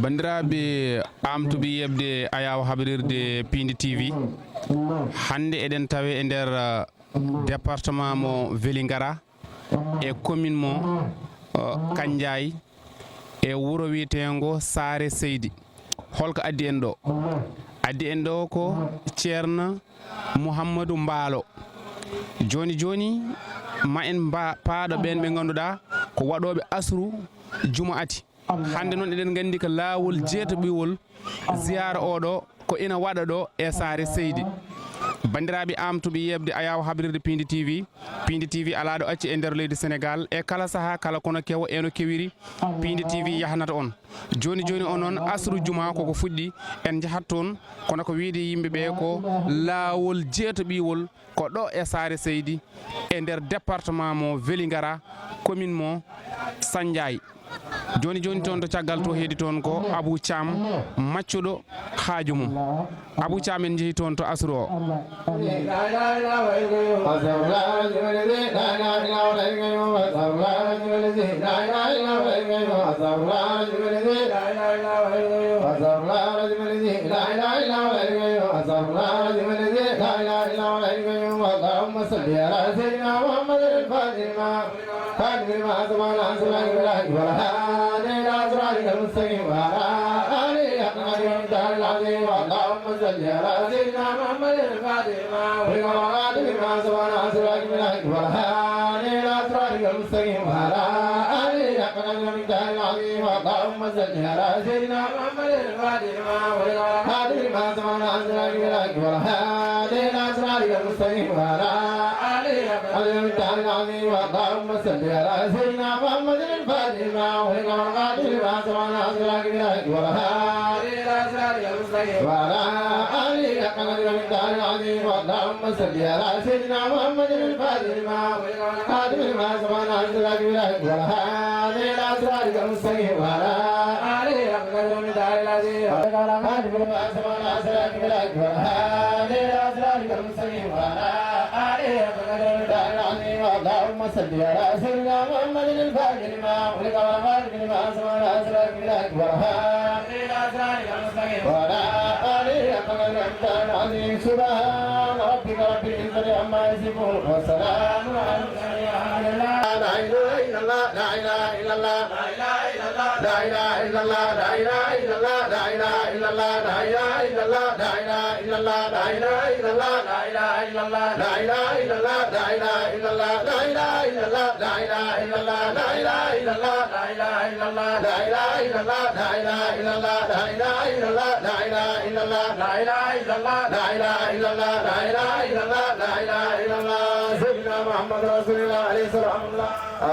bandiraɓe amtuɓe yebde ayaw haɓrirde Pindi TV hande eɗen tawe e nder département mo Vélingara e commune mo Kandiaye e wuro wiyetengo Saare Seydi. Holko addi en ɗo? Addi en ɗo ko ceerno Mouhamadou Mbaalo. Joni ma en paaɗo ɓen ɓe ganduɗa ko waɗoɓe asru jumaati. Hande noon eɗen gandi ko laawol jeetaɓiwol ziyara oɗo ko ina waɗa ɗo e Saare Seydi. Bandiraɓe amtuɓe yebde ayaw haɓrirde Pindi TV. Pindi TV ala ɗo acci e nder leydi Sénégal e kala saaha kala kono kewo eno kewiri Pindi TV yahnata on. Joni on noon asru juma koko fuɗɗi en jahat toon kono ko wiide yimɓeɓe ko laawol jeetaɓiwol ko ɗo e Saare Seydi e nder département mo Vélingara commune mo Sandiaye. Joni toon to caggal to heedi toon ko Abou Thiam maccuɗo haaju mum. Abou Thiam en jeehi toon to asru o.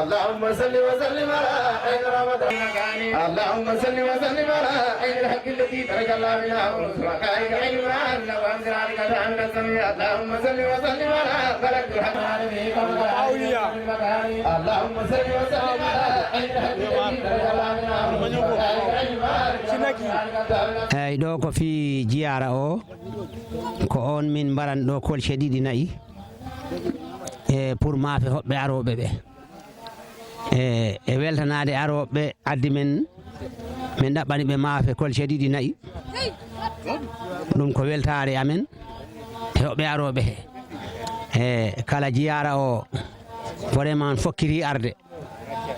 اللهم صل وسلم على عين رمضان. اللهم صل وسلم على عين الحق التي ترك الله منها ورسلك علما انه وانزل عليك ان السميع. اللهم صل وسلم على فلك الحق. اللهم صل وسلم على عين الحق التي ترك الله منها ورسلك علما. eyi ɗo ko fi jiyara o ko on min mbaran ɗo kolce ɗiɗi nayi e pour maafe hoɓɓe aroɓe ɓe e weltanade aroɓe addi men min ɗaɓɓani ɓe maafe kolce ɗiɗi nayi ɗum ko weltare amen e hoɓɓe aroɓe he e kala jiyara o vraiment fokkiti arde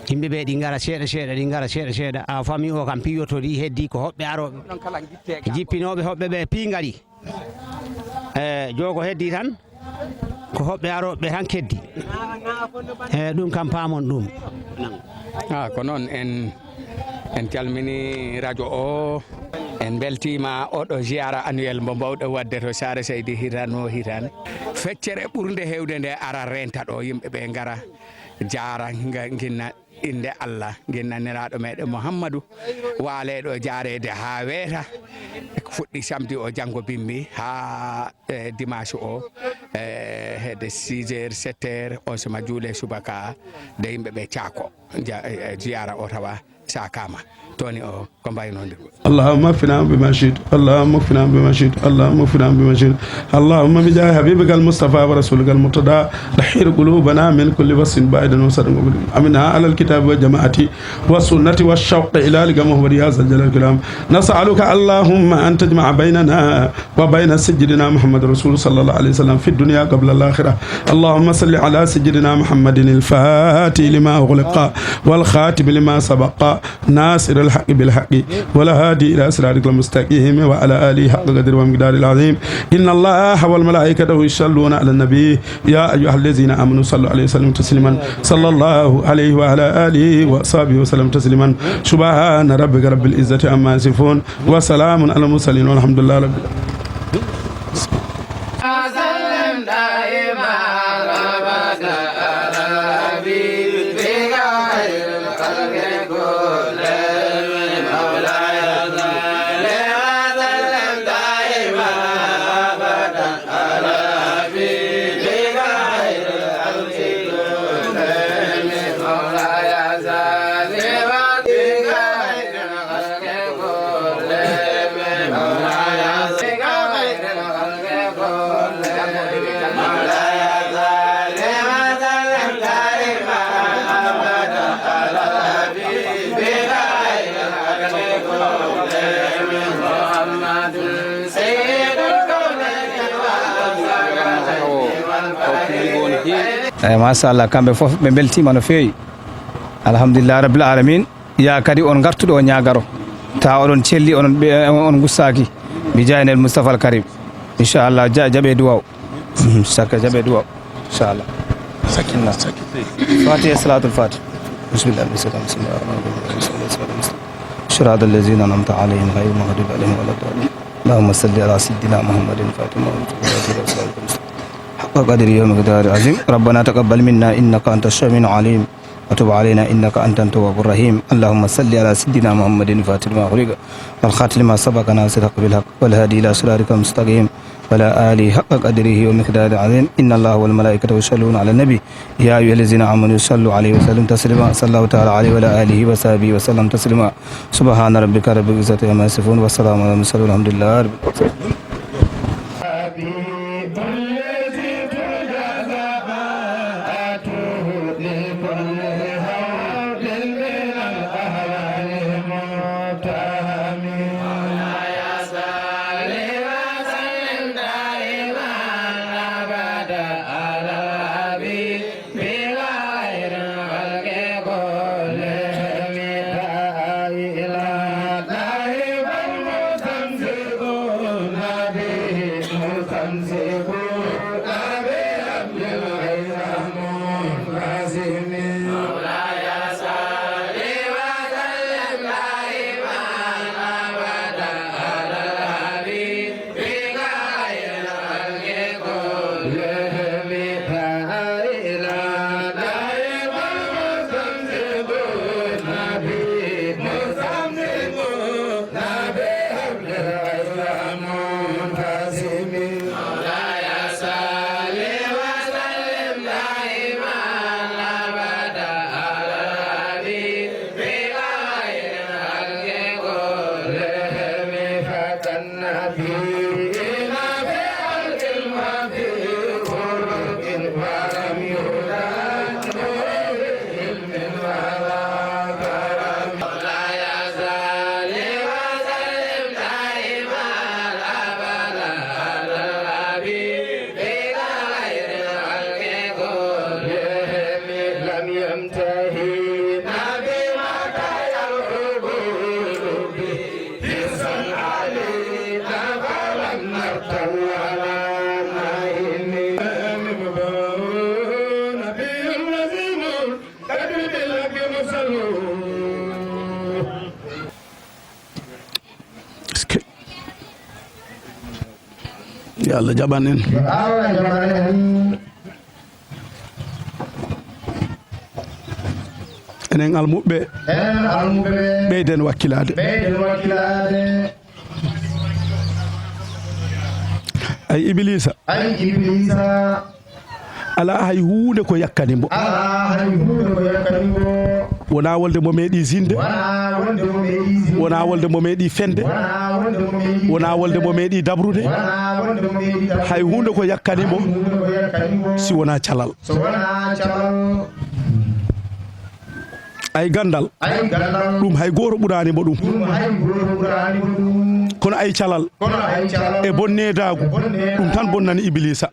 yimɓe ɓe ɗi gara seeɗa ɗi gara seeɗa a fami o kam piyotori heddi ko hoɓɓe aroɓe jippinoɓe hoɓɓe ɓe pingaɗi e jogo heddi tan ko hoɓɓe aroɓe tan keddi e ɗum kam paamon ɗum. ko noon en calmini radio o en beltima oɗo ziyara annuel mo mbawɗo wadde to Saare Seydi hitane feccere ɓurde hewde nde ara renta ɗo yimɓeɓe gara jara ginna inde Allah ginnaniraɗo meɗen Mouhammadou waaleɗo jarede ha weeta fuɗɗi samedi o janggo bimbi ha dimanche o hedde 6 heures 7 heures on soma juule subaka de yimɓeɓe caako ziyara o tawa sakama toni o ko mbaynodir اللهم اكفنا بما شئت اللهم اكفنا بما شئت اللهم اكفنا بما شئت اللهم بجاه حبيبك المصطفى ورسولك المرتضى دحير قلوبنا من كل وصف بعيد وصدق امنا على الكتاب والجماعه والسنه والشوق الى لقاء محمد يا ذا الجلال والكرام نسالك اللهم ان تجمع بيننا وبين سيدنا محمد رسول صلى الله عليه وسلم في الدنيا قبل الاخره اللهم صل على سيدنا محمد الفاتح لما اغلق والخاتم لما سبق ناصر الحق بالحق ولا إلى صراطك المستقيم وعلى آله حق قدر ومقدار العظيم إن الله والملائكة يصلون على النبي يا أيها الذين آمنوا صلوا عليه وسلموا تسليما صلى الله عليه وعلى آله وصحبه وسلم تسليما سبحان ربك رب العزة عما يصفون وسلام على المرسلين والحمد لله رب machallah kamɓe fof ɓe beltima no feewi alhamdulillah rabbil alamin ya kadi on gartuɗo o ñagaro ta oɗon celli on gussaki mi jaynel Moustapha al Karim inchallah jaɓe duwaw sakka jaɓe duwaw inchallah sakinna fatiha salatul fatih bismillah bismillah صراط الذين أنعمت عليهم غير المغضوب عليهم ولا الضالين اللهم صل على سيدنا محمد فاطمة حق قدر يوم قدر العظيم ربنا تقبل منا إنك أنت السميع العليم وتب علينا إنك أنت التواب الرحيم اللهم صل على سيدنا محمد فاتح ما خلق والخاتم لما سبق ناصر الحق بالحق والهادي إلى صراطك المستقيم ولا آله حق قدره ومقدار العظيم إن الله والملائكة يصلون على النبي يا أيها الذين آمنوا صلوا عليه وسلم تسليما صلى الله تعالى عليه وعلى آله وصحبه وسلم تسليما سبحان ربك رب العزة عما يصفون والسلام على المرسلين والحمد لله رب العالمين Allah jaɓanen enen almuɓe ɓeyden wakkilade ay iblisa ala hay hunde ko yakkani mbo wona wolde mo meeɗi zinde wona wonde mo meeɗi zinde wona wolde mo meeɗi fende wona wonde mo meeɗi wona wolde mo meeɗi dabrude wona wonde mo meeɗi dabrude hay hunde ko yakkanimo hunde ko yakkanimo si wona calal so wona calal ay gandal ɗum hay goto ɓuranimo ɗum kono ay calal e bonnedagu ɗum tan bonnani iblisa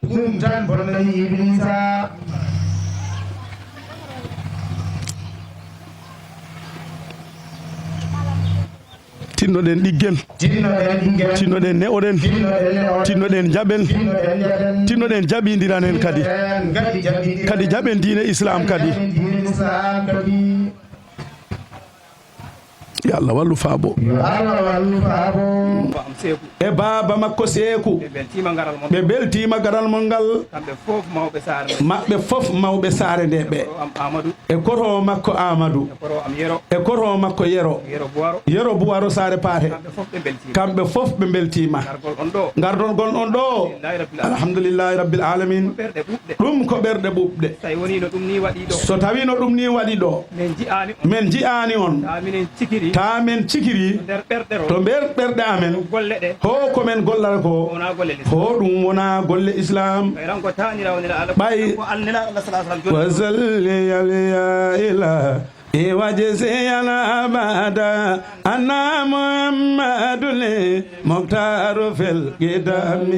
tinnoɗen ɗiggel tinnoɗen ne'oɗen tinnoɗen jaɓen tinnoɗen jaɓidiranen kadi jaɓen diine islam kadi ya Allah wallu faabo e baba makko Seeku ɓe beltima garal mon ngal maɓɓe fof mawɓe saare nde ɓe e koto makko Amadou e koto makko Yero Buwaro saare paate kamɓe fof ɓe beltima gardol gon on ɗo alhamdulillahi rabbil alamin ɗum ko ɓerɗe ɓuɓɗe so tawi no ɗum ni waɗi ɗo men ji'ani on ta men cikiri to ɓer ɓerɗe amen ho komen gollata ko ho ɗum wona golle islam ɓay wasalli ya ilah وجزينا بعد أن محمد مختار في القدام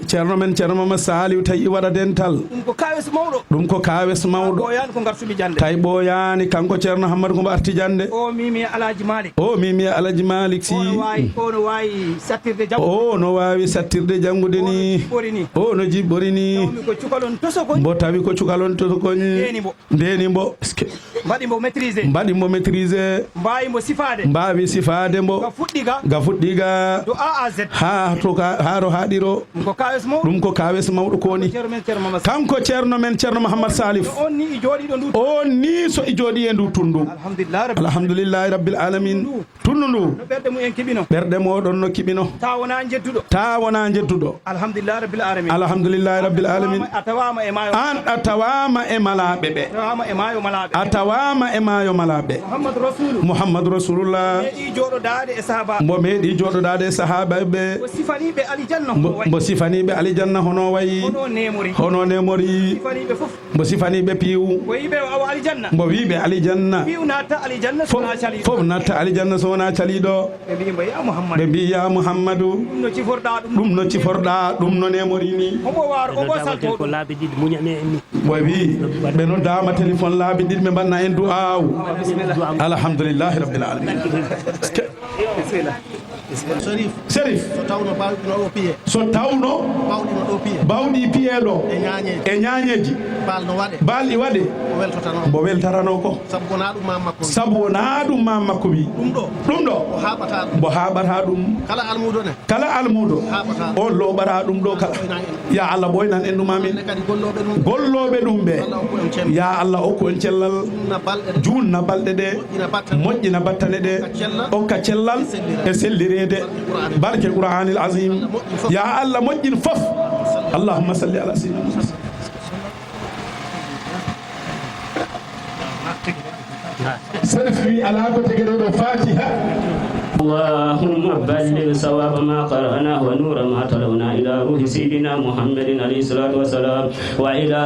ceerno men ceerno Mama Saliou tawi waɗa dental ɗum ko kawes mawɗo tawi ɓoyani kanko ceerno Hammadou Koumba arti jande o mimi Alaji Malik si o no wawi sattirde janggude ni o no jiɓɓori ni mbo tawi ko cukalon tosokoñ ndeni mbo mbaɗi mo maîtriser mbawi sifade mbo ga fuɗɗiga ha to haro haɗiro ɗum ko kawes mawɗo koni kanko ceerno men ceerno Mouhammad Salif on ni so i jooɗi e ndu tundu alhamdulillahi rabbil alamin tundu ndu ɓerɗe moɗon no kiɓino ta wona jedduɗo alhamdulillahi rabbil alamin an a tawama e malaɓe ɓe a tawama e maayo malaɓe Muhammadu Rasulullah mbo meeɗi joɗodade e sahaba ɓe mbo sifaniɓe alijanna hono wayi hono nemori mbo sifaniɓe piiw mbo wiɓe alijanna fof natta alijanna so wona caliɗo ɓe mbi ya Muhammadu ɗum no ciforɗa ɗum no nemori ni ɓo wi ɓe no dama téléphone laabi ɗiɗi ɓe mbanna en du'aw alhamdulillahi rabbil alamin Sérif so tawno bawɗi piye ɗo e ñañeji balɗi waɗe mbo weltatano ko sabu wona ɗum ma makko wi ɗum ɗo mbo haɓata ɗum kala almuɗo o loɓata ɗum ɗo kala ya Allah ɓoynan en ɗumamin golloɓe ɗum ɓe ya Allah okku en cellal junna balɗe ɗe moƴƴina battane ɗe okka cellal e sellirede barke Qur'anil azim ya Allah moƴƴin fof allahumma salli ala sayyidina Sérif ala ko tegeɗo Fatiha اللهم بلغ ثواب ما قرأناه ونور ما تلونا إلى روح سيدنا محمد عليه الصلاة والسلام وإلى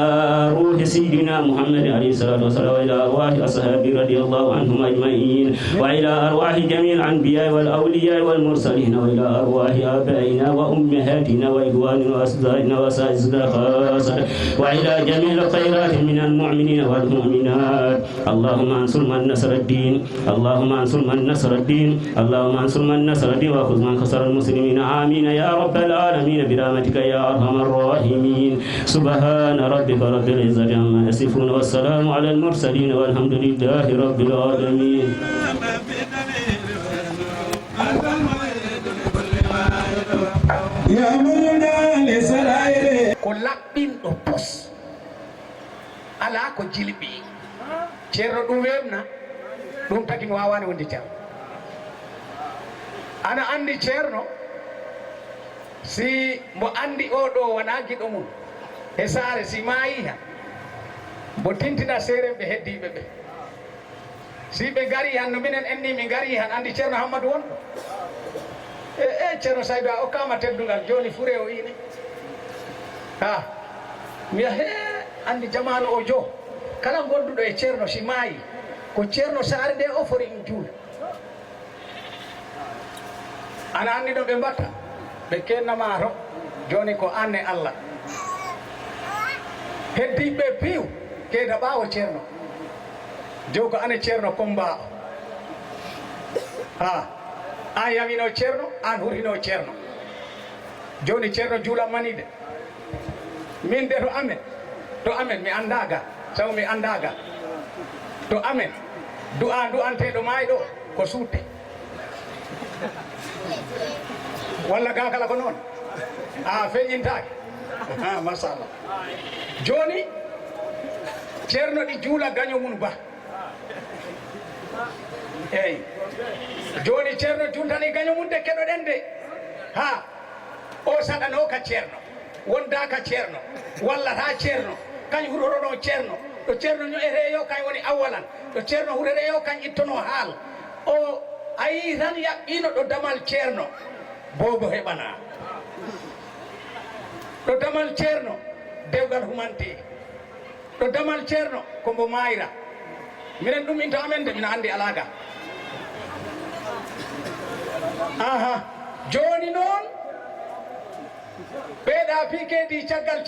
روح سيدنا محمد عليه الصلاة والسلام وإلى أرواح أصحابه رضي الله عنهم أجمعين وإلى أرواح جميع الأنبياء والأولياء والمرسلين وإلى أرواح آبائنا وأمهاتنا وإخواننا وأصدقائنا وأساتذتنا خاصة وإلى جميع الخيرات من المؤمنين والمؤمنات اللهم انصر من نصر الدين اللهم انصر من نصر الدين اللهم انصر من نصر الدين واخذ من خسر المسلمين آمين يا رب العالمين برحمتك يا أرحم الراحمين سبحان ربك رب العزة عما يصفون والسلام على المرسلين والحمد لله رب العالمين يا مولانا لسرائيل ko laɓɓinɗo pos ala ko jilɓi ceerno ɗum webna ɗum tagi mi wawani wonde ceerno ana andi ceerno si mbo andi oɗo wona giɗo mum e saare si mayi hen mbo tintina seeren ɓe heddiɓe ɓe si ɓe gari han no minen enni min gari han andi ceerno Hammadou won ɗo ceerno Saydou a okkama teddugal joni fure o ine ha miya he andi jamanu o jo kala gonduɗo e ceerno si maayi ko ceerno saare nde o fori in juula ana andi ɗo ɓe mbatta ɓe kennama to joni ko anne Allah heddiɓe piiw keeda ɓaawo ceerno jow ko ane ceerno komba ha an yawino ceerno an hurino ceerno joni ceerno juula manide min de to amen mi andaga sabu mi andaga to amen du'anteɗo maayi ɗo ko suutte walla ga kala ko noon a feƴintake machallah joni ceerno ɗi juula gaño mum ba eyyi joni ceerno juntani gaño mum de keɗoɗen de ha o saɗano ka ceerno wonda ka ceerno wallata ceerno kañ hurorono ceerno ɗo ceerno ño'eteyo kañ woni awalan ɗo ceerno hurereyo kañ ittono haal o ayi tan yaɓɓino ɗo damal ceerno bobo heɓana ɗo damal ceerno dewgal humante ɗo damal ceerno kombo mayira minen ɗum into amen de mina andi alaga aha joni noon ɓeeɗa piikedi caggal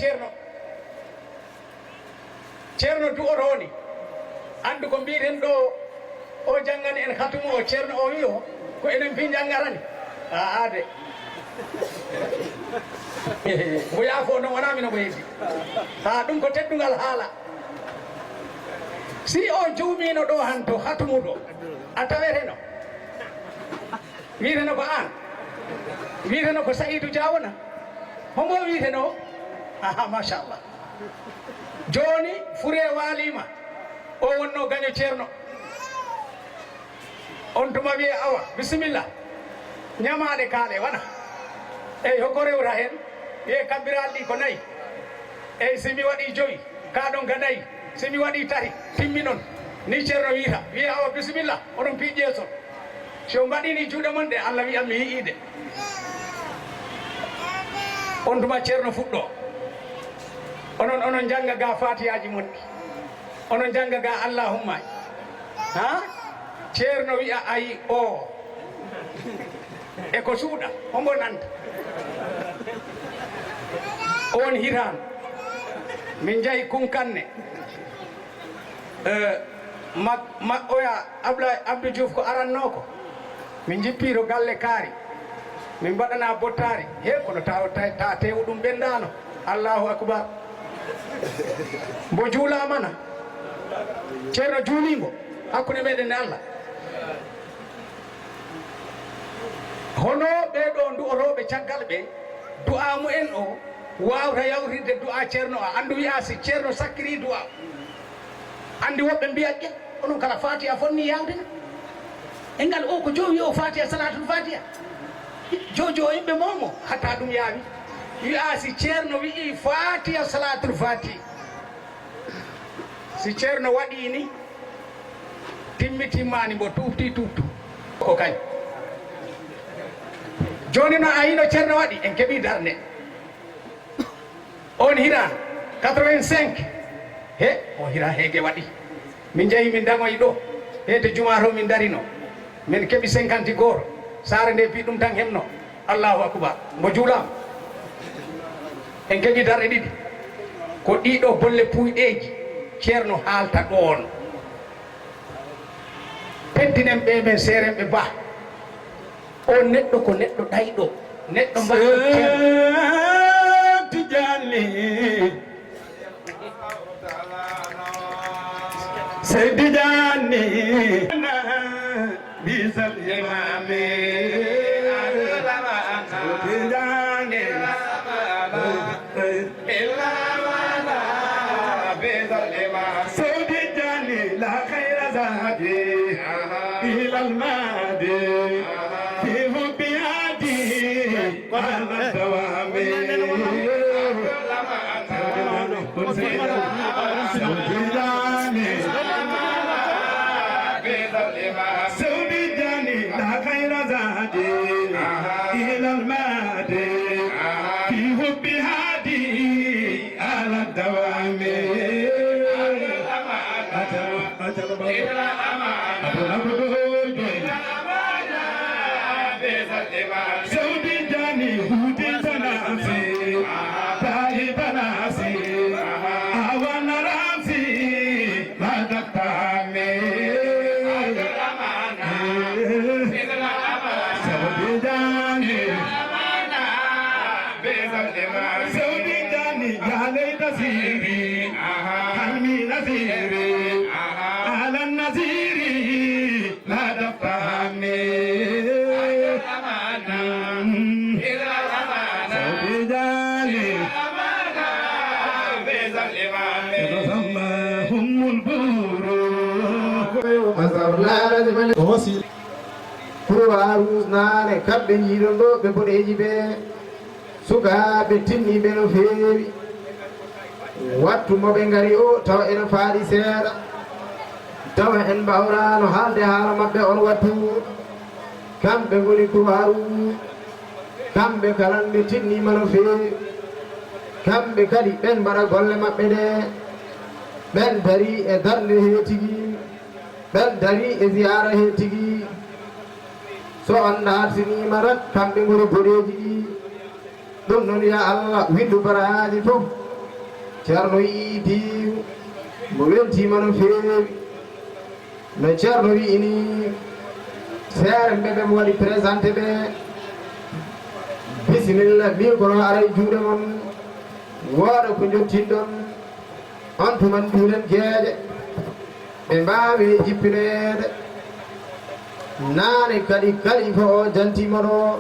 ceerno du'oroni andu ko mbiɗen ɗo o janggani en hatumu o ceerno o wi o ko enen fi janggarani a de mo yaafo noon wona mino mo heddi ha ɗum ko teddugal haala si o juumino ɗo han to hatumu ɗo a taweteno witeno ko an witeno ko Saydou Diawona hombo witeno aha machallah joni fure walima o wonno gaño ceerno on tuma wiye awa bisimilla ñamade kaale wana eyyi hokko rewta hen wiye kabbiral ɗi ko 4 eyyi simi waɗi 5 kaɗon ga 4 simi waɗi 3 timminon ni ceerno wiita wiye awa bisimilla oɗon piiƴeeson so mbaɗini juuɗe mon ɗe Allah wiyam mi yiide on tuma ceerno fuɗɗo onon janga ga fatiyaji mon ɗi onon janga ga allahumma ha ceerno wiya ayi o e ko suuɗa hombo nanta on hiran min jahi kunkanne oya Abdou Diouf ko aranno ko min jippiro galle kaari min mbaɗana bottari he kono ta tewu ɗum ɓendano allahu akbar mbo juulamana ceerno juulimo hakkude meɗen e Allah hono ɓeɗo du'oroɓe caggal ɓe du'a mu'en o wawta yawtide du'a ceerno o andu wiya si ceerno sakkiri du'a andi woɓɓe mbiya ƴe onon kala fatiha fonni yawdena e ngal o ko jowi o fatiha salatul fatiha jojo yimɓe momo hatta ɗum yaawi wiya si ceerno wi'i fatiha salatul fatiha si ceerno waɗi ni timmani mbo tufti tuftu ko kañ joni no a yino ceerno waɗi en keeɓi darde on hiran 85 he o hira heege waɗi min jeehi min dagoyi ɗo hede juma to min darino min keeɓi 50 goto saare nde pi ɗum tan hemno allahu akbar mbo juulama en keeɓi darɗe 2 ko ɗiɗo bolle puyɗeji ceerno haalta ɗon teddinen ɓe men seerenɓe ba o neɗɗo ko neɗɗo ɗayɗo neɗɗo mbaɗtijani Seydi Diani bisal imami Seydi Diani la khayra zadi ila al-madi fi hubiyati wa al-dawami Seydi Diani Kurwarus nane kamɓe jiiɗon ɗo ɓe boɗeji ɓe sukaɓe tinniɓe no feewi wattu moɓe ngari o tawa ene faaɗi seeɗa tawa en mbawrano haalde haala maɓɓe on wattu kamɓe ngoni kurwarus kamɓe kalan ɓe tinnima no feewi kamɓe kadi ɓen mbaɗa golle maɓɓe ɗe ɓen dari e darde he tigui ɓen dari e ziyara he tigui so on dartinima tan kamɓe ngoni boɗeji ɗi ɗum noon ya Allah windu baraji fof ceerno yii diw mo weltima no feewi no ceerno wiini seere ɓeɓe mo waɗi présenté ɓe bisimilla micro ara e juuɗe mon wooɗa ko jottinɗon on tuman juuɗen jeeƴe ɓe mbawi jippinoyeede naane kadi kalifa o jantima ɗo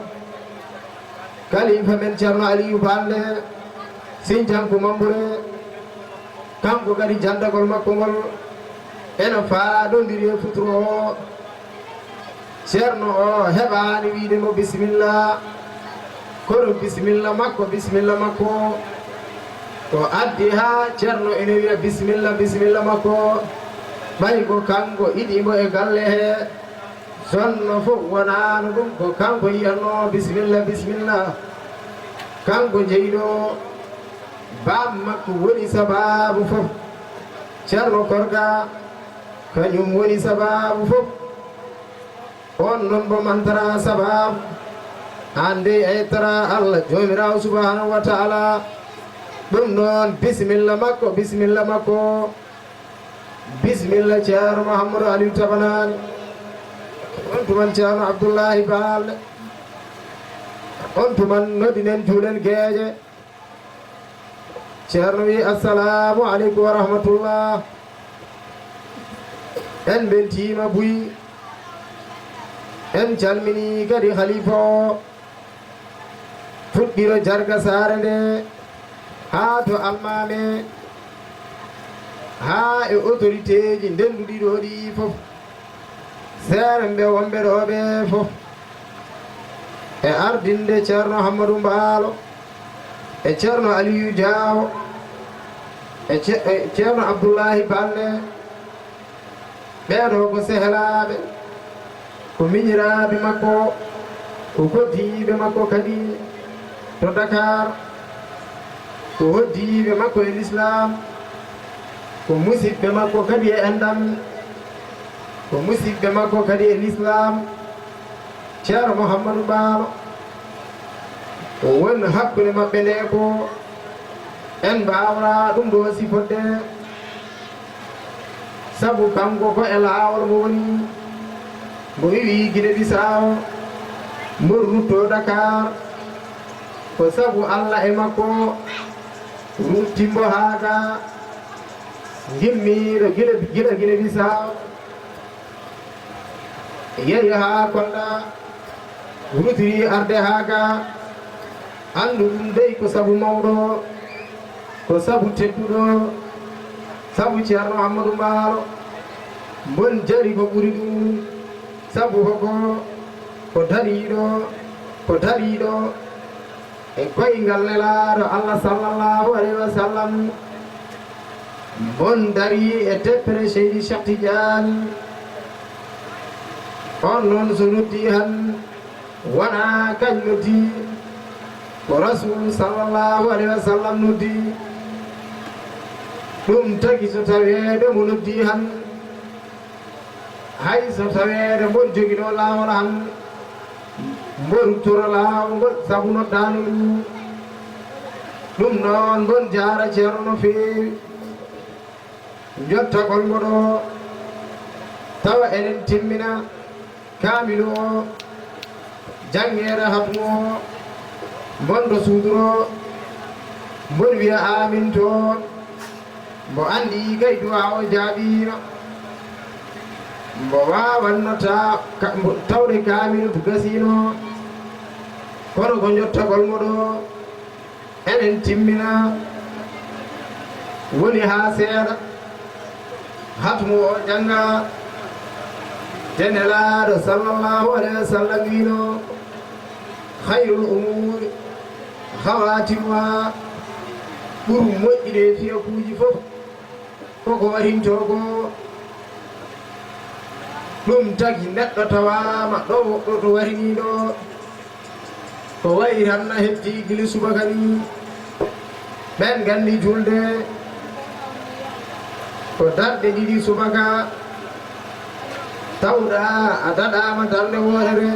kalifa men ceerno Aliou Balde Sindiankou Mambouré kanko kadi jandagol makko ngol ene faaɗodiri e futuro o ceerno o heɓani wiidemo bisimilla kono bisimilla makko ko addi ha ceerno ene wiya bisimilla makko ɓay ko kanko iɗimo e galle he sonno fof wonano ɗum ko kanko yiyatno bisimilla kanko jeyiɗo bam makko woni sababu fof ceerno Korka kañum woni sababu fof on noon bo mantara sababu hande eytara Allah jomirawo subhanahu wa ta'ala ɗum noon bisimilla makko bisimilla ceerno Mouhamadou Aliou Tabanani on tuman ceerno Abdoullahi Balde on tuman noddinen juuɗen geeƴe ceerno wi assalamu aleykum wa rahmatullah en beltima buy en calmini kadi khalifa o fuɗɗiro jarga saare nde haa to almame haa e autorité ji ndenduɗi ɗo ɗi fof seere mbe wonɓe ɗo ɓe fof e ardinde ceerno Hammadou Mbaalo e ceerno Aliou Diawo e ceerno Abdoullahi Balde ɓeɗo ko sehelaɓe ko miñiraɓe makko ko koddiɓe makko kadi to Dakar ko hoddiɓe makko e l'islam ko musidɓe makko kadi e endam ko musidɓe makko kadi e l'islam ceerno Mouhamadou Mbaalo ko woni hakkude maɓɓe nde ko en mbawra ɗum ɗo sifodde sabu kanko ko e laawol mo woni mo wiwi Guinée Bissau mbo rutto Dakar ko sabu Allah e makko ruttimbo haaga gimmiro gila Guinée Bissau yehi ha Kolda rutiri arde haaga andu ɗum dey ko sabu mawɗo ko sabu tedduɗo sabu ceerno Amadou Mbaalo mbon jari ko ɓuri ɗum sabu hoko ko dariɗo e koyngal nelaɗo Allah sallallahu alayhi wa sallam mbon dari e teppere Seydi Cheikh Tidiane on noon so noddi han wona kañ noddi ko rasul sallallahu alayhi wa sallam noddi ɗum tagi so taweɓe mo noddi han hay so taweede mbon jogiɗo laawol han mbon toro laawol ngol sabu noddaano ɗum noon mbon jaara ceerno no feewi jottagol ngoɗo tawa enen timmina kaamilu o jangeere hatmu o mbondo suuduro mbon wiya amin toon mbo andi gay duwa o jaaɓino mbo wawannota tawde kaamilu to gasino kono ko jottagol ngoɗo enen timmina woni ha seeɗa hatmu o janga tenelaɗo sallallahu alayhi wa sallam wino hayrul umuri hawatimuha ɓuuru moƴƴide fiyakuji fof koko warinto ko ɗum tagi neɗɗo tawama ɗo woɗɗo to wariniɗo ko wayi tan heddi gili subaka ni ɓen gandi julde ko darɗe ɗiɗi subaka tawɗa a daɗama darde wotere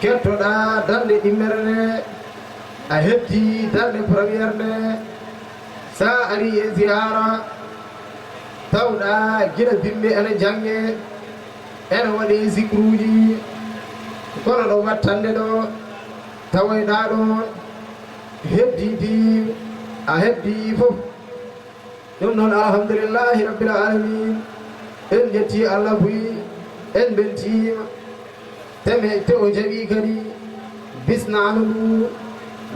kettoɗa darde ɗimmere nde a heddi darde premiére nde sa ari e ziyara tawɗa gila bimɓe ene jange ene waɗi zicruji kono ɗo wattande ɗo tawoyɗa ɗon heddidi a heddi fof ɗum noon alhamdulillahi rabbil alamin en jetti Allah buyi en beltima teme te o jaɓi kadi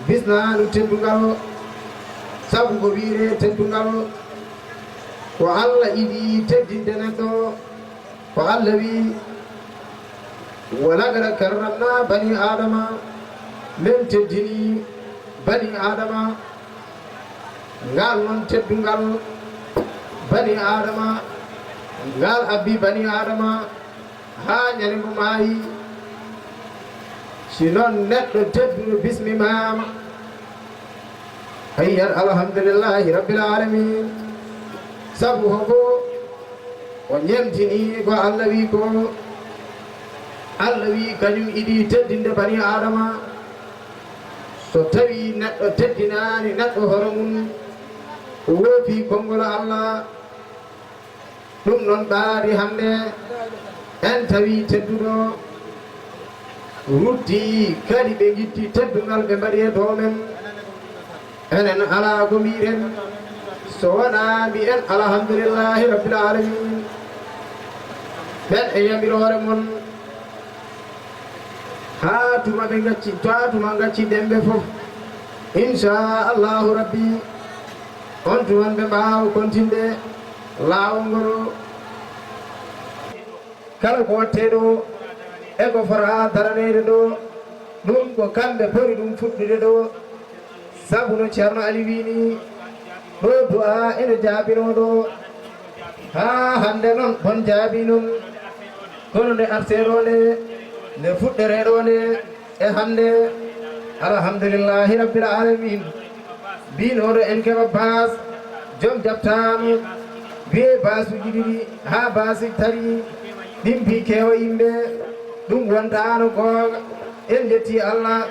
bisnanu teddugal sabu ko wiire teddugal ko Allah iɗi teddinde neɗɗo ko Allah wi walaqad karramna bani adama min teddini bani adama ngal noon teddungal bani adama ngal abbi bani adama ha ñande mo maayi si noon neɗɗo tedduɗo bismi mama hayyat alhamdulillahi rabbil alamin sabu hoko o ñemtini ko Allah wi ko Allah wi kañum iɗi teddinde bani adama so tawi neɗɗo teddinani neɗɗo hoore mum o woofi konngol Allah ɗum noon ɓaari hande en tawi tedduɗo ruddi kadi ɓe gitti teddungal ɓe mbaɗi e domen enen ala ko mbiɗen so wona mbi'en alhamdulillahi rabbil alamin ɓen e yamirore mon ha tuma ɓe gacci ta tuma gacci ɗemɓe fof inchallahu rabbi on tuman ɓe mbawa kontinde laawol ngol kala ko watteɗo e ko fota daranede ɗo ɗum ko kamɓe pori ɗum fuɗɗude ɗo sabu no ceerno Ali wini ɗo du'a ene jaabino ɗo ha hande noon bon jaabi noon kono nde arteɗo nde fuɗɗereɗo nde e hande alhamdulillahi rabbil alamin mbinoɗo en keɓa bas joom jaɓtamo wiye basuji ɗiɗi ha basi tari ɗimpi kewa yimɓe ɗum wontano gonga en jetti Allah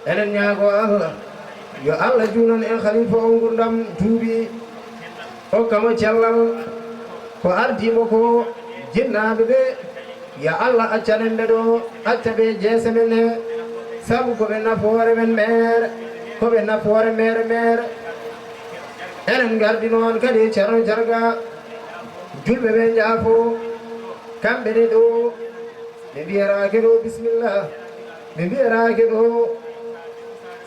enen ñaago Allah yo Allah juunan en khalifa o gurdam duuɓi hokkamo cellal ko ardimo ko jinnaɓe ɓe ya Allah accanen ɓe ɗo acca ɓe jeese men he sabu koɓe nafoore men mere koɓe nafoore mere enen gardi noon kadi ceerno Jarga julɓe ɓe jaafo kamɓe ɗe ɗo ɓe mbiyarake ɗo bisimillah ɓe mbiyarake ɗo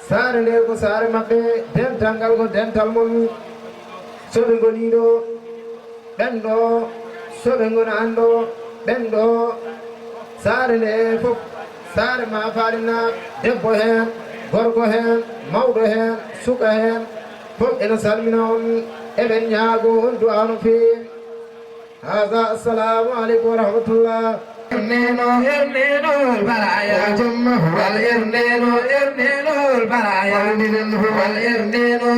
saare nde ko saare maɓɓe dental ngal ko dental mon soɓe goni ɗo ɓen ɗo soɓe gonan ɗo ɓen ɗo saare nde fof saare ma falina debbo hen gorko hen mawɗo hen suka hen fof ene salmina on eɓen ñaago on du'ano feewi hada assalamu aleykum wa rahmatullah erneno baraya jumma wal erneno baraya minen wal erneno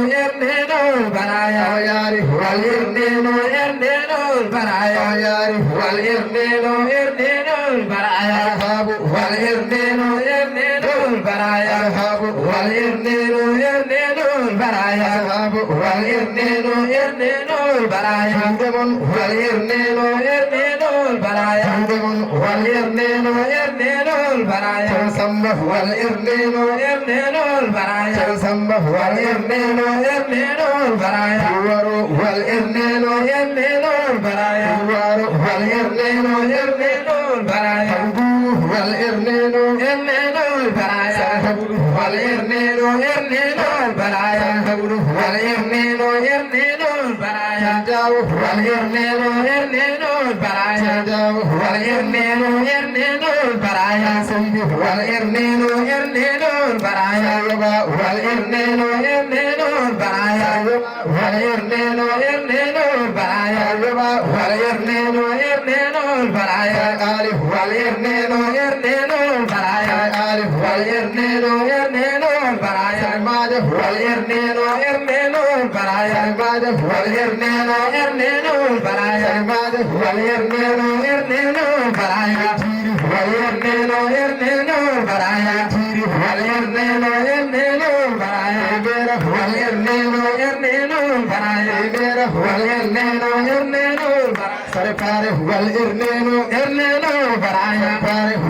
baraya yari wal erneno البرايا يعرف والإرنين إرنين البرايا يهاب والإرنين إرنين البرايا يهاب والإرنين إرنين البرايا يهاب والإرنين إرنين البرايا يهدم والإرنين إرنين البرايا يهدم والإرنين إرنين البرايا تسمح والإرنين إرنين البرايا تسمح والإرنين إرنين البرايا والإرنين إرنين البرايا والإرنين إرنين البرايا والإرنين إرنين البرايا والإرنين إرنين البرايا والإرنين إرنين البرايا والإرنين إرنين البرايا والإرنين إرنين البرايا والإرنين إرنين البرايا والإرنين إرنين البرايا والإرنين إرنين البرايا والإرنين إرنين البرايا ألف والإرنين إرنين البرايا ألف والإرنين إرنين البرايا ماده والإرنين إرنين البرايا ماده والإرنين إرنين البرايا ماده والإرنين إرنين البرايا والإرنين إرنين البرايا والإرنين إرنين البرايا والإرنين إرنين البرايا والإرنين إرنين البرايا سركار والإرنين إرنين البرايا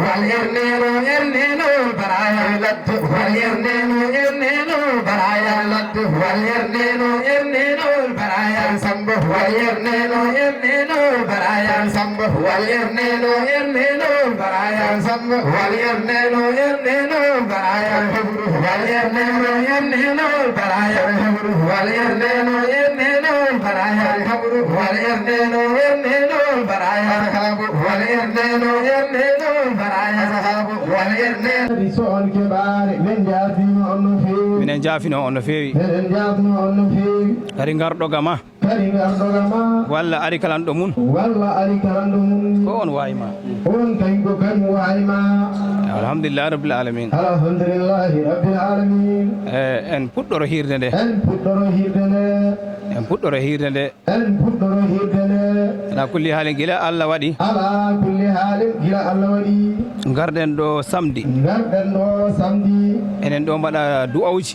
والإرنين إرنين البرايا لد والإرنين إرنين البرايا لد والإرنين إرنين البرايا سمبه والإرنين إرنين البرايا سمبه والإرنين إرنين البرايا سمبه والإرنين إرنين البرايا والإرنين إرنين البرايا والإرنين إرنين البرايا والإرنين إرنين البرايا والإرنين إرنين البرايا والإرنين رسول كبار من جافين النفير minen jaafino on no feewi kadi ngarɗo gama walla ari kalanɗo mun ko on wayima alhamdulillahi rabbil alamin en puɗɗoro hirde nde en puɗɗoro hirde nde ala kulli haalin gila Allah waɗi garɗen ɗo samedi enen ɗo mbaɗa du'awji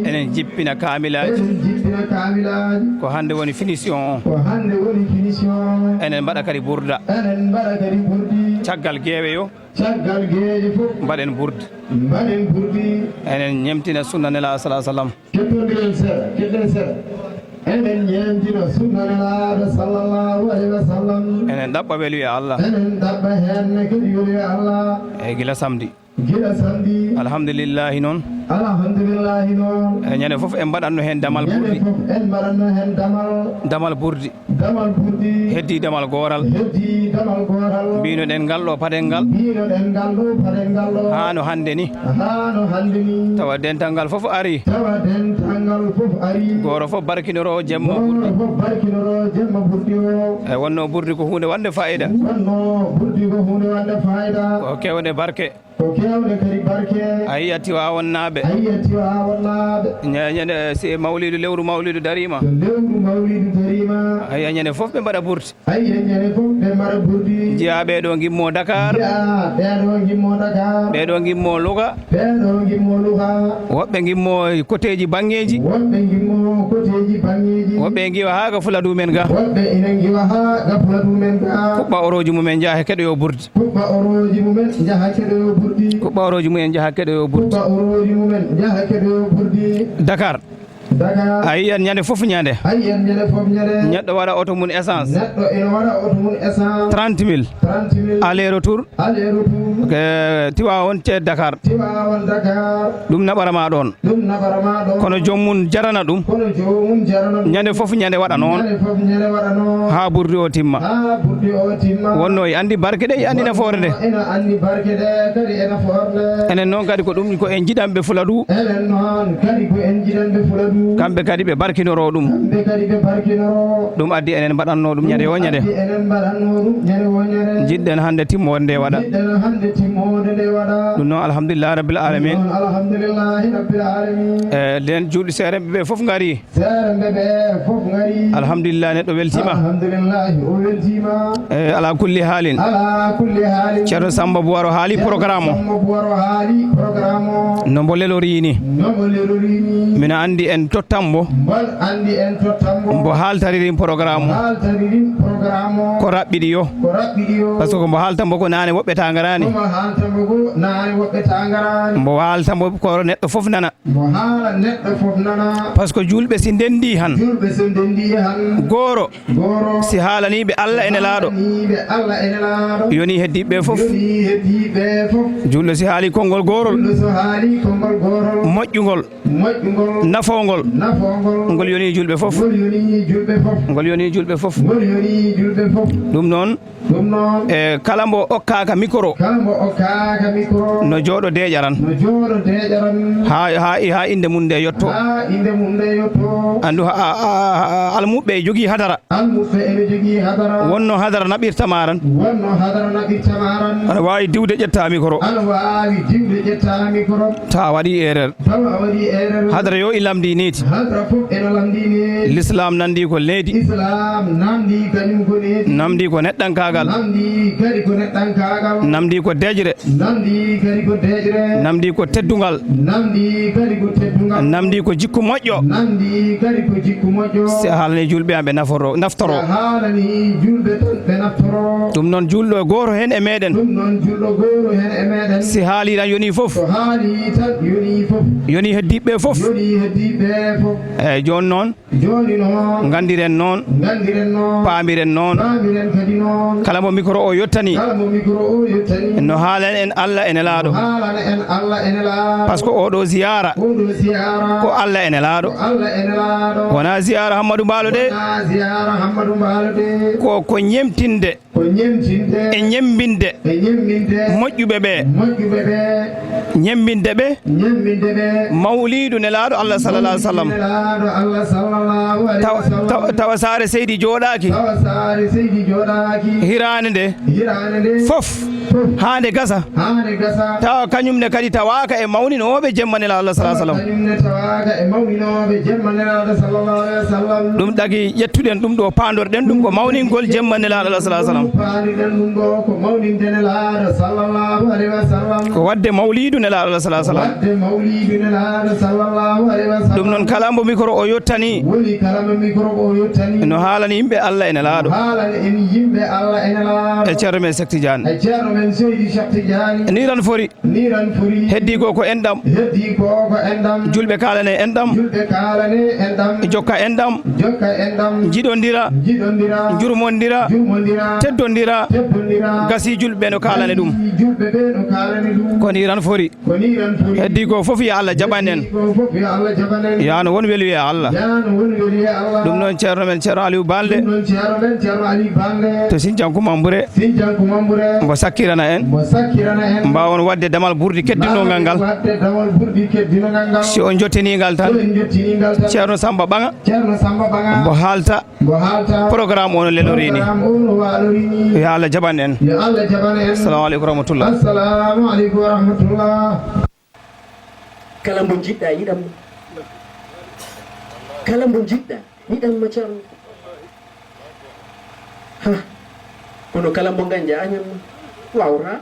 enen jippina kamilaji ko hande woni finition on enen mbaɗa kadi burda caggal guewe yo mbaɗen burdi enen ñemtina sunna nela sallallahu alaihi wasallam enen ñemtina sunna nelaɗo sallallahu alaihi wasallam enen ɗaɓɓa weluye Allah enen ɗaɓɓa hen kadi weluye Allah e gila samedi alhamdulillahi noon e ñande fof en mbaɗatno hen damal burdi damal burdi heddi damal goral mbino ɗen ngal ɗo paɗel ngal ha no hande ni tawa dental ngal fof ari goro fof barkinoro jemma burdi e wonno burdi ko hunde wande fayida ko kewde barke a yiya Tiwaawan naaɓe ñande si mawlidu lewru mawlidu darima a yiya ñande fof ɓe mbaɗa burdi jeeya ɓeɗo gimmo Dakar ɓeɗo gimmo Louga woɓɓe gimmo côtéji bangeji woɓɓe giwa ha ga Fuladu men ga kuɓɓa oroji mumen jaaha keɗoyo burdi kuɓɓa oroji mumen jaaha keɗoyo burdi Dakar a yiyan ñande fof ñande neɗɗo waɗa auto mum essence 30 000 aller retour Tiwaawan ce Dakar ɗum naɓarama ɗon kono joomum jarana ɗum ñande fof ñande waɗa noon ha ɓurdi o timma wonno e andi barke ɗe e andi nafoore nde enen noon kadi ko ɗum ko en jiɗanɓe Fuladu kamɓe kadi ɓe barkinoro ɗum ɗum addi enen mbaɗanno ɗum ñande o ñande jiɗɗen hannde timmode nde waɗa ɗum noon alhamdulillah rabbil alamin e nden julɗi seereɓe ɓe fof ngari alhamdulillah neɗɗo weltima e ala kulli haalin ceerno Samba Bouwaro haali programme o no mbo lelorini mina andi en tottanmo mbo haaltaririn programme o ko raɓɓiɗi yo par ce que mbo haaltanmo ko nane woɓɓeta garani mbo haaltanmo ko neɗɗo fof nana par ce que julɓe si ndendi han gooro si haalaniɓe Allah ene laaɗo yoni heddiɓe fof julɗo si haali konngol goorol moƴƴugol nafowgol ngol yoni julɓe fof ngol yoni julɓe fof ɗum noon e kala mbo okkaka micro no jooɗo deƴaran ha inde mum nde yetto andu almuɓɓe e jogui hadara wonno hadara naɓirtama ran aɗa wawi diwde ƴetta micro ta waɗi erreur hadara yo i lamdi neeti l'islam nandi ko leydi namdi ko neɗɗankagal namdi ko dejre namdi ko teddugal namdi ko jikku moƴƴo si haalani julɓe am ɓe naftoro ɗum noon julɗo goto hen e meɗen si haali tan yoni foof yoni heddiɓe fof eyyi joni noon gandiren noon paamiren noon kala mo micro o yettani no haalen en Allah ene laaɗo par ce que oɗo ziyara ko Allah ene laaɗo wona ziyara Hammadou Mballo de ko ñemtinde e ñembinde moƴƴuɓe ɓe ñembinde ɓe mawlidu ne laaɗo Allah sallallah alih sallam tawa saare seydi jooɗaki hirande nde fof hande gasa tawa kañumne kadi tawaka e mawninoɓe jemmanel Allah sallah sallam ɗum ɗagui ƴettuɗen ɗum ɗo pandorɗen ɗum ko mawningol jemmanel Allah sallah sallam ko wadde mawlidu nelaɗo Allah sallah sallam ɗum noon kala mbo micro o yettani no haalani yimɓe Allah ene laaɗo e ceerno men Cheikh Tidiane ni tan fori heddi ko ko enɗam julɓe kalane enɗam jokka enɗam jiɗodira jurmodira teddodira gasi julɓe no kalane ɗum ko ni tan fori heddi ko foof yo Allah jaɓan en yano won weli wiya Allah ɗum noon ceerno men ceerno Aliou Balde to Sinthiankou Mambouré mbo sakkirana en mbawon wadde damal ɓurdi keddinogal ngal si on jottinigal tan ceerno Samba Ɓaŋa mbo haalta programme o no lelorini yo Allah jaɓan en assalamu aleykum rahmatullah kala mbo jiɗɗa yiɗammo kala mbo jiɗɗa yiɗammo ceerno ha kono kala mbo ganja añanma wawra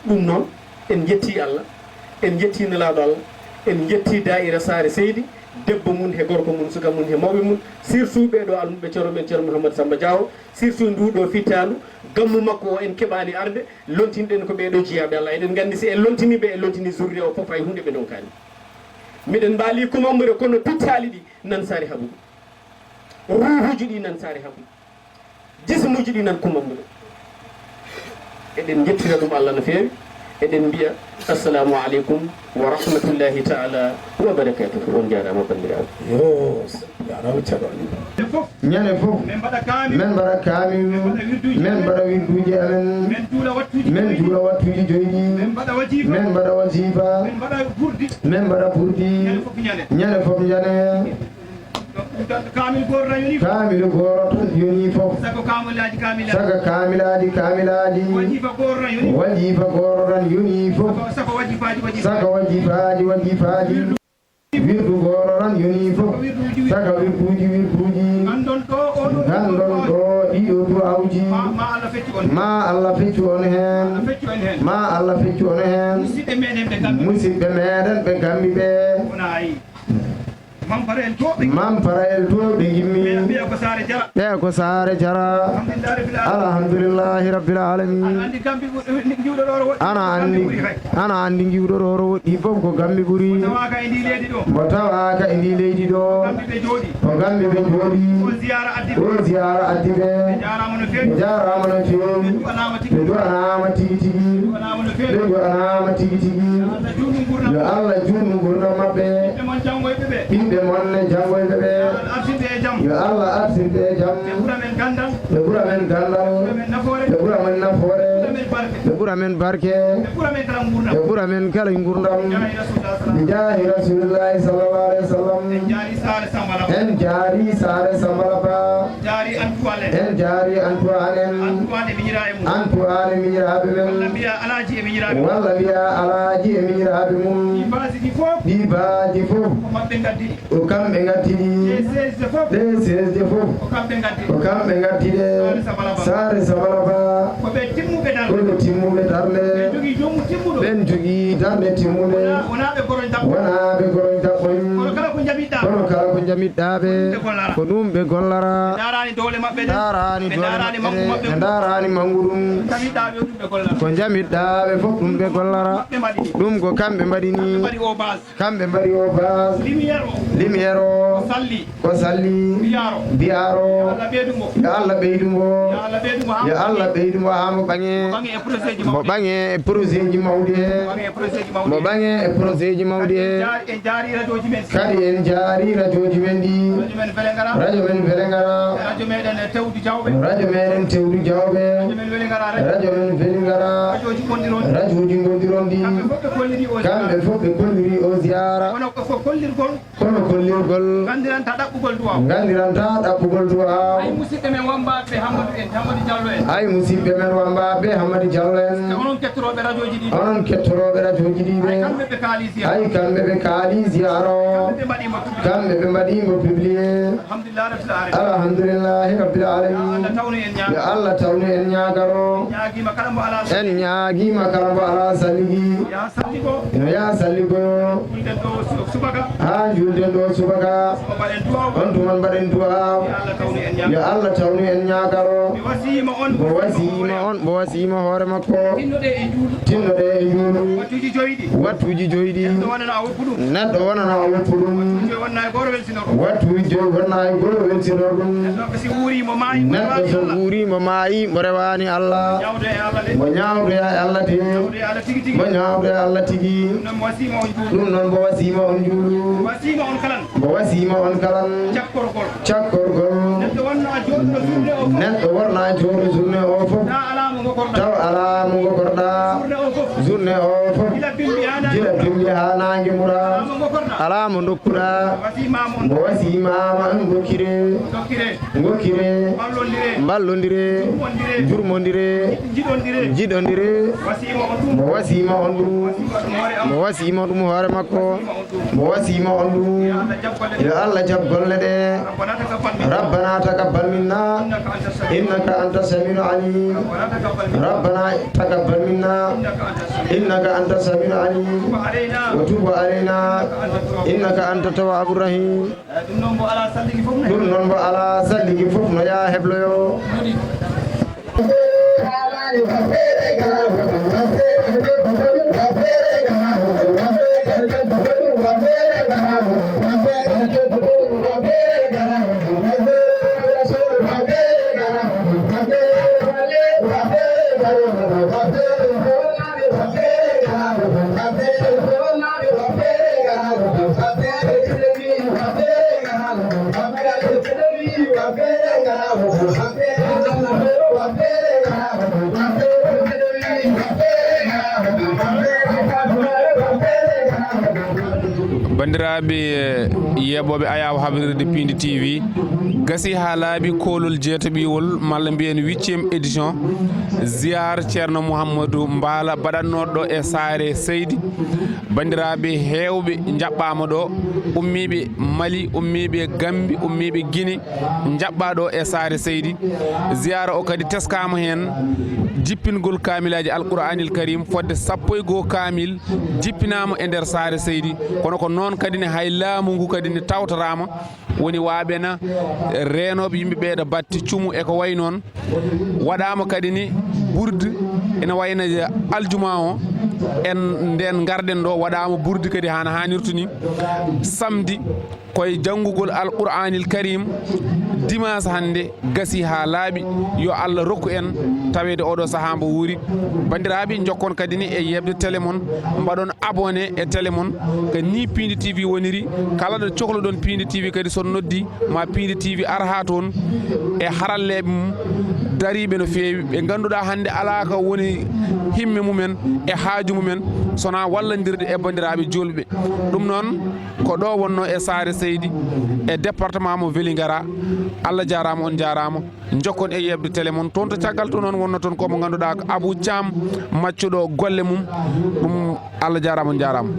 ɗum noon en jetti Allah en jetti nelaɗo Allah en jetti daira Saare Seydi debbo mun he gorko mun suka mun he mawɓe mun surtout ɓeɗo almuɓe ceerno men ceerno Mouhamadou Samba Diawo surtout nduɗo fittandu gammu makko o en keɓani arde lontinɗen ko ɓeɗo jiyaɓe Allah eɗen gandi si en lontiniɓe en lontini zurri o foof hay hunde ɓe donkani miɗen mbaali Kumambure kono pittali ɗi nan Saare Haboub ruhuji ɗi nan Saare Haboub jismuji ɗi nan Kumambure eɗen jettira ɗum Allah no fewi eɗen mbiya assalamu aleykum wa rahmatullahi taala wa barakatuhu. On jarama bandiraɓe. yo jarama ceerno ñande fof men mbaɗa kaamil men mbaɗa wirduji amen men juula wattuji joyɗi men mbaɗa wasifa men mbaɗa ɓurdi ñande fof jane kamil goro ton yoni fof saga kamilaji wajifa goro tan yoni fof saga wajifaji wirdu goro tan yoni fof saga wirduji gandon ɗo ɗiɗo du'awji ma Allah feccu on hen musidɓe meɗen ɓe gammi ɓe mampara el to ɓe gimmi ɓe ko saare jara alhamdulillahi rabbil alamin ana andi giwɗororo woɗɗi fof ko gammi ɓuuri mo tawaka e ndi leydi ɗo ko gammi ɓe jooɗi o ziyara addi ɓe jarama no fewi ɓe du'anama tigi tigi yo Allah junnu gurdam maɓɓe ɓiɓɓe monne jangoyɓe ɓe yo Allah artirɓe e jaam ɓe ɓuura men gandal ɓe ɓuura men nafoore ɓe ɓuura men barke ɓe ɓuura men kala gurdam bi jahi rasulillahi sallallahu alaihi wasallam en jaari saare Sambala Ba en jaari Antoine miñiraɓe men walla mbiya alaji e miñiraɓe mum ɗi baaji fof o kamɓe gattidi ɗe sesde fof o kamɓe gattide saare Sambala Ba koɓe timmuɓe darde ɓen jogui darde timmude wonaɓe goroñ daɓɓoñ kono kala ko jamiɗɗaɓe ko ɗum ɓe gollara darani dole maɓɓe ɓe darani mangudum ko jamiɗɗaɓe fof ɗum ɓe gollara ɗum ko kamɓe mbaɗini kamɓe mbaɗi o base lumiére o ko salli biyaro yo Allah ɓeydumo ha mo ɓaŋe e projet ji mawɗi he kadi en jaari radioji men ɗi radio men Velengara radio meɗen tewdu jawɓe radio men Velengara radioji gondiron ɗi kamɓe fof ɓe kolliri o ziyara kono kollirgol gandiranta ɗaɓɓugol du'a ay musidɓe men wambaɓe Hammadou Diallo en onon kettoroɓe radioji ɗi ɓe ay kamɓe ɓe kaali ziyaro kamɓe ɓe mbaɗimo publié alhamdulillahi rabbil alamin yo Allah tawni en ñagaro en ñaguima kala mbo ala salligi no ya salligoyo ha julden ɗo subaka on tuman mbaɗen du'a yo Allah tawni en ñagaro mo wasima hoore makko tinnoɗe e juulu wattuji joyɗi neɗɗo wonana o woppu ɗum wattuji joyi wonna e goro welsinorɗum neɗɗo so wuurimo maayi mo rewani Allah mo ñawdoya e Allah te ɗum noon mo wasima on juulu mo wasima on kalan cakkorgol neɗɗo wonna jooɗo journée o fof taw ala mo gokorɗa journée o fof gila bimbi ha nangue mura ala mo dokkuɗa mo wasimama en gokkire ballodire jurmodire jiɗodire mo wasima on ɗum hoore makko mo wasima on ɗum yo Allah jab golle ɗe rabbana taqabbal minna innaka anta samiul alim rabbana taqabbal minna innaka anta samiul alim wa tub alayna innaka anta tawwabur rahim ɗum noon mbo ala salligi fof no ya hebloyo bandiraɓe yeɓoɓe ayaw haɓirde Pindi TV gasi ha laaɓi kolol jeetaɓiwol malla mbiyen 8e édition ziar ceerno Mouhamadou Mbala baɗannoɗo e saare Seydi. bandiraɓe hewɓe jaɓɓama ɗo ummiɓe Mali, ummiɓe Gambi, ummiɓe Guinée, jaɓɓaɗo e saare Seydi. ziyara o kadi teskama hen jippingol kamilaji alqouranil karim fodde 11 kamil jippinama e nder saare Seydi. kono ko noon kadi ne hay laamu ngu kadi ne tawtorama woni waaɓena renoɓe yimɓeɓe ɗo batti cuumu e ko way noon waɗama kadi ni ɓurde ene wayno aljuma o en nden garɗen ɗo waɗama ɓurde kadi hana hannirta ni samedi koye janggugol alqouranil karim. dimanche hande gasi ha laaɓi yo Allah rokku en tawede oɗo saaha mbo wuuri. bandiraɓe jokkon kadi ni e yebde télé mon mbaɗon abonné e télé mon ko ni Pindi TV woniri. kala ɗo cohluɗon Pindi TV kadi son noddi ma Pindi TV ara ha toon e haralleɓe mum dariɓe no feewi ɓe ganduɗa hande ala ko woni himme mumen e haaju mumen sona wallodirde e bandiraɓe julɓe. ɗum noon ko ɗo wonno e saare Seydi e département mo Vélingara. Allah jarama, on jarama. jokkon e yebde télé mon toon to caggal to noon wonno toon komo ganduɗa ko Abou Thiam maccuɗo golle mum. ɗum Allah jarama, on jarama.